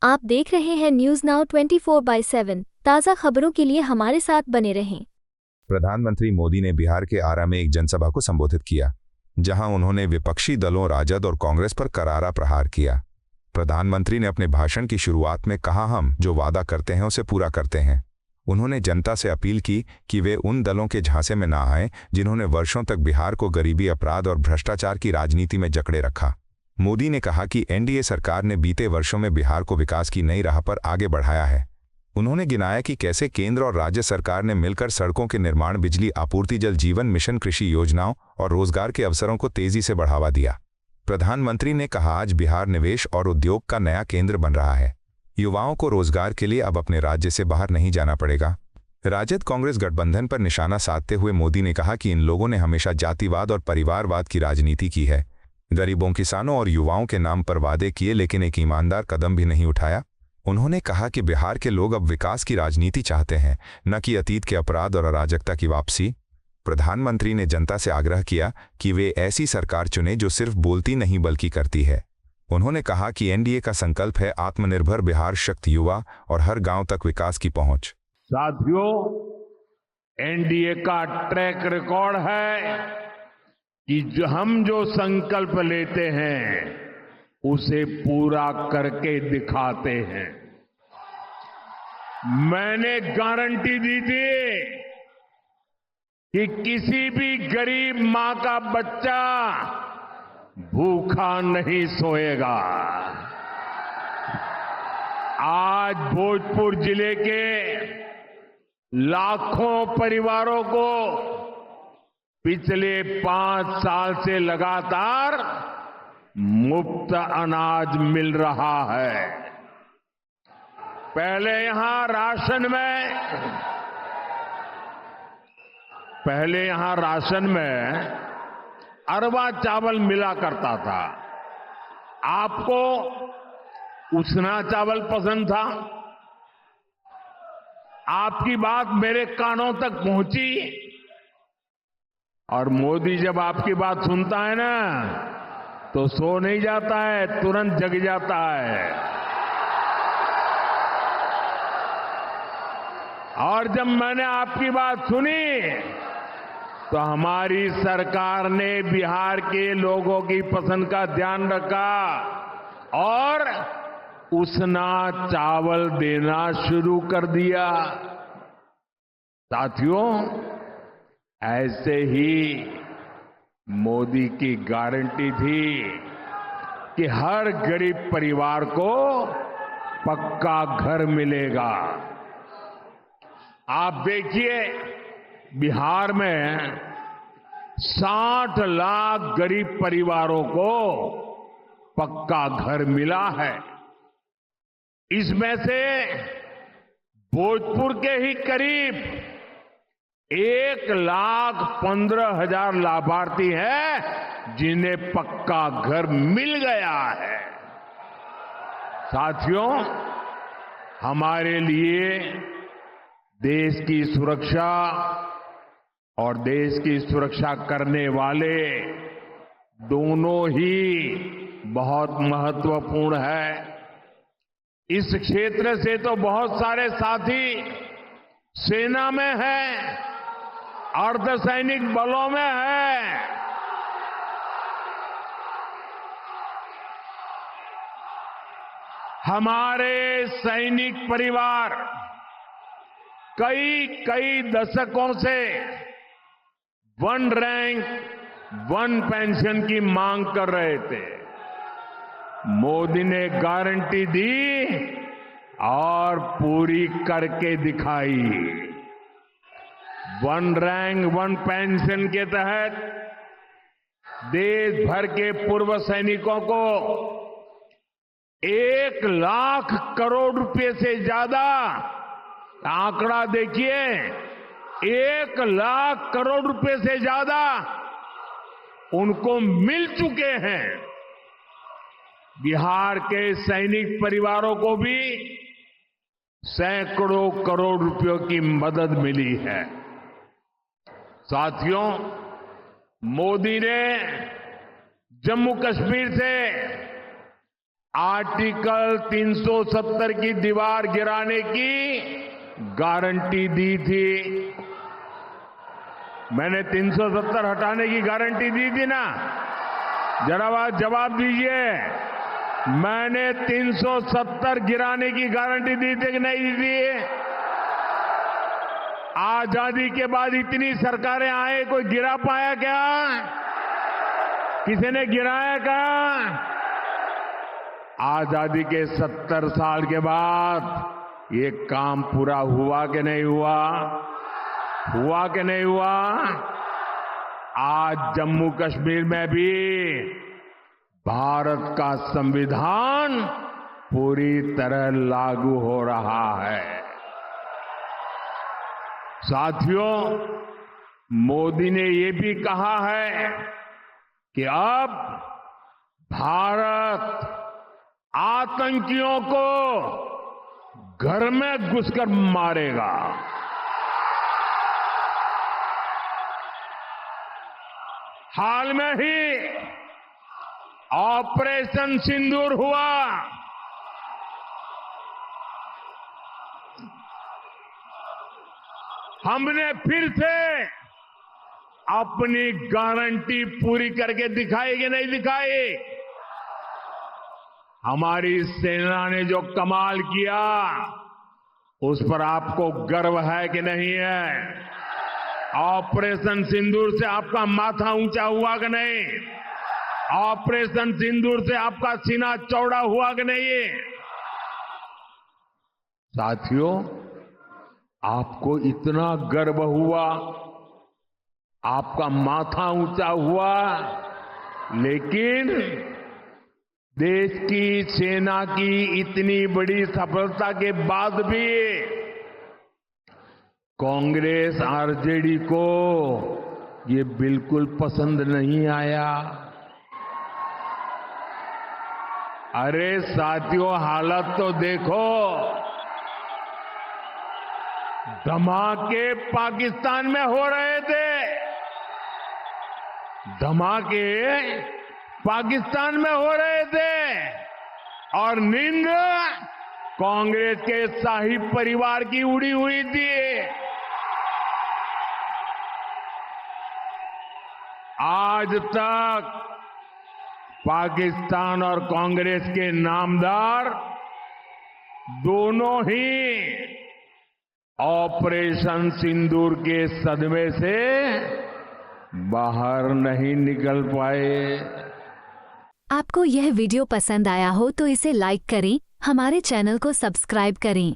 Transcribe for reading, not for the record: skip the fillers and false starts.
आप देख रहे हैं न्यूज नाउ 24/7 ताज़ा खबरों के लिए हमारे साथ बने रहें। प्रधानमंत्री मोदी ने बिहार के आरा में एक जनसभा को संबोधित किया, जहां उन्होंने विपक्षी दलों राजद और कांग्रेस पर करारा प्रहार किया। प्रधानमंत्री ने अपने भाषण की शुरुआत में कहा, हम जो वादा करते हैं उसे पूरा करते हैं। उन्होंने जनता से अपील की कि वे उन दलों के झांसे में ना आए जिन्होंने वर्षों तक बिहार को गरीबी, अपराध और भ्रष्टाचार की राजनीति में जकड़े रखा। मोदी ने कहा कि एनडीए सरकार ने बीते वर्षों में बिहार को विकास की नई राह पर आगे बढ़ाया है। उन्होंने गिनाया कि कैसे केंद्र और राज्य सरकार ने मिलकर सड़कों के निर्माण, बिजली आपूर्ति, जल जीवन मिशन, कृषि योजनाओं और रोजगार के अवसरों को तेजी से बढ़ावा दिया। प्रधानमंत्री ने कहा, आज बिहार निवेश और उद्योग का नया केंद्र बन रहा है। युवाओं को रोजगार के लिए अब अपने राज्य से बाहर नहीं जाना पड़ेगा। राजद कांग्रेस गठबंधन पर निशाना साधते हुए मोदी ने कहा कि इन लोगों ने हमेशा जातिवाद और परिवारवाद की राजनीति की है। गरीबों, किसानों और युवाओं के नाम पर वादे किए, लेकिन एक ईमानदार कदम भी नहीं उठाया। उन्होंने कहा कि बिहार के लोग अब विकास की राजनीति चाहते हैं, न कि अतीत के अपराध और अराजकता की वापसी। प्रधानमंत्री ने जनता से आग्रह किया कि वे ऐसी सरकार चुने जो सिर्फ बोलती नहीं बल्कि करती है। उन्होंने कहा कि एनडीए का संकल्प है आत्मनिर्भर बिहार, शक्त युवा और हर गांव तक विकास की पहुंच। साथियों, एनडीए का ट्रैक रिकॉर्ड है कि हम जो संकल्प लेते हैं उसे पूरा करके दिखाते हैं। मैंने गारंटी दी थी कि किसी भी गरीब मां का बच्चा भूखा नहीं सोएगा। आज भोजपुर जिले के लाखों परिवारों को पिछले 5 साल से लगातार मुफ्त अनाज मिल रहा है। पहले यहां राशन में अरवा चावल मिला करता था। आपको उसना चावल पसंद था। आपकी बात मेरे कानों तक पहुंची और मोदी जब आपकी बात सुनता है ना तो सो नहीं जाता है, तुरंत जग जाता है। और जब मैंने आपकी बात सुनी तो हमारी सरकार ने बिहार के लोगों की पसंद का ध्यान रखा और उसना चावल देना शुरू कर दिया। साथियों, ऐसे ही मोदी की गारंटी थी कि हर गरीब परिवार को पक्का घर मिलेगा। आप देखिए, बिहार में 60 लाख गरीब परिवारों को पक्का घर मिला है। इसमें से भोजपुर के ही करीब 1,15,000 लाभार्थी हैं जिन्हें पक्का घर मिल गया है। साथियों, हमारे लिए देश की सुरक्षा और देश की सुरक्षा करने वाले दोनों ही बहुत महत्वपूर्ण है। इस क्षेत्र से तो बहुत सारे साथी सेना में हैं, अर्धसैनिक बलों में हैं। हमारे सैनिक परिवार कई दशकों से 1 रैंक 1 पेंशन की मांग कर रहे थे। मोदी ने गारंटी दी और पूरी करके दिखाई। 1 रैंक 1 पेंशन के तहत देश भर के पूर्व सैनिकों को 1 लाख करोड़ रुपए से ज्यादा, आंकड़ा देखिए, 1 लाख करोड़ रुपए से ज्यादा उनको मिल चुके हैं। बिहार के सैनिक परिवारों को भी सैकड़ों करोड़ रुपयों की मदद मिली है। साथियों, मोदी ने जम्मू कश्मीर से आर्टिकल 370 की दीवार गिराने की गारंटी दी थी। मैंने 370 हटाने की गारंटी दी थी ना? जरा जवाब दीजिए। मैंने 370 गिराने की गारंटी दी थी कि नहीं दी थी? आजादी के बाद इतनी सरकारें आए, कोई गिरा पाया क्या? किसी ने गिराया क्या? आजादी के 70 साल के बाद ये काम पूरा हुआ कि नहीं हुआ? हुआ कि नहीं हुआ? आज जम्मू कश्मीर में भी भारत का संविधान पूरी तरह लागू हो रहा है। साथियों, मोदी ने ये भी कहा है कि अब भारत आतंकियों को घर में घुसकर मारेगा। हाल में ही ऑपरेशन सिंदूर हुआ। हमने फिर से अपनी गारंटी पूरी करके दिखाई कि नहीं दिखाई? हमारी सेना ने जो कमाल किया, उस पर आपको गर्व है कि नहीं है? ऑपरेशन सिंदूर से आपका माथा ऊंचा हुआ कि नहीं? ऑपरेशन सिंदूर से आपका सीना चौड़ा हुआ कि नहीं? साथियों, आपको इतना गर्व हुआ, आपका माथा ऊंचा हुआ, लेकिन देश की सेना की इतनी बड़ी सफलता के बाद भी कांग्रेस आरजेडी को ये बिल्कुल पसंद नहीं आया। अरे साथियों, हालत तो देखो। धमाके पाकिस्तान में हो रहे थे, धमाके पाकिस्तान में हो रहे थे, और नींद कांग्रेस के शाही परिवार की उड़ी हुई थी। आज तक पाकिस्तान और कांग्रेस के नामदार दोनों ही ऑपरेशन सिंदूर के सदमे से बाहर नहीं निकल पाए। आपको यह वीडियो पसंद आया हो तो इसे लाइक करें, हमारे चैनल को सब्सक्राइब करें।